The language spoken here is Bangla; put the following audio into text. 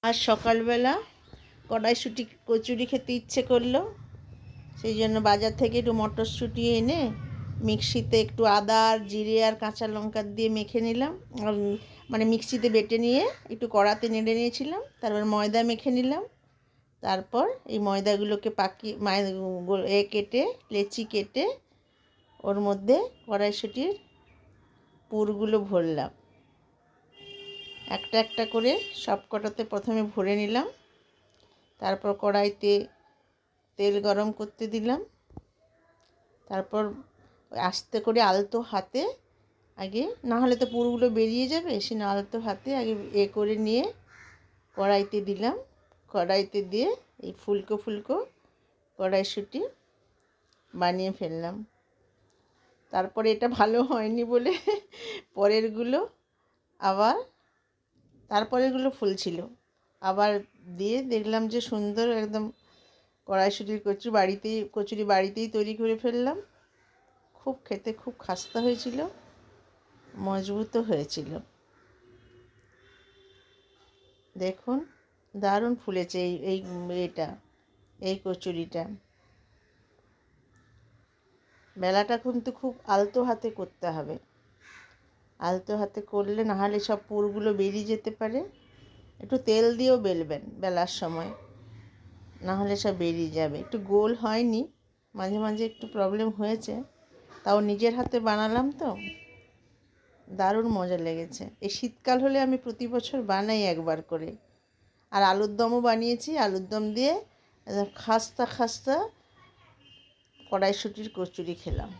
আজ সকালবেলা কড়াইশুঁটি কচুরি খেতে ইচ্ছে করলো, সেই জন্য বাজার থেকে একটু মটরশুঁটি এনে মিক্সিতে একটু আদা আর জিরে আর কাঁচা লঙ্কা দিয়ে মেখে নিলাম। মানে মিক্সিতে বেটে নিয়ে একটু কড়াতে নেড়ে নিয়েছিলাম, তারপর ময়দা মেখে নিলাম। তারপর এই ময়দাগুলোকে কেটে লেচি কেটে ওর মধ্যে কড়াইশুঁটির পুরগুলো ভরলাম। একটা একটা করে সব কটাতে প্রথমে ভরে নিলাম। তারপর কড়াইতে তেল গরম করতে দিলাম। তারপর আস্তে করে আলতো হাতে আগে, না হলে তো পুরগুলো বেরিয়ে যাবে, সে আলতো হাতে আগে করে নিয়ে কড়াইতে দিলাম। কড়াইতে দিয়ে এই ফুলকো ফুলকো কড়াইশুঁটি বানিয়ে ফেললাম। তারপরে এটা ভালো হয়নি বলে তারপরেরগুলো ফুলছিল, আবার দিয়ে দেখলাম যে সুন্দর একদম কড়াইশুঁটির কচুরি বাড়িতেই তৈরি করে ফেললাম। খেতে খুব খাস্তা হয়েছিল, মজবুতও হয়েছিল। দেখুন দারুণ ফুলেছে এই কচুরিটা। বেলাটা কিন্তু খুব আলতো হাতে করতে হবে, আলতো হাতে করলে না হলে সব পুরগুলো বেরিয়ে যেতে পারে। একটু তেল দিয়েও বেলবেন বেলার সময়, না হলে সব বেরিয়ে যাবে। একটু গোল হয়নি, মাঝে মাঝে একটু প্রবলেম হয়েছে, তাও নিজের হাতে বানালাম তো দারুণ মজা লেগেছে। এই শীতকাল হলে আমি প্রতি বছর বানাই একবার করে। আর আলুর দমও বানিয়েছি, আলুর দম দিয়ে খাস্তা খাস্তা কড়াইশুঁটির কচুরি খেলাম।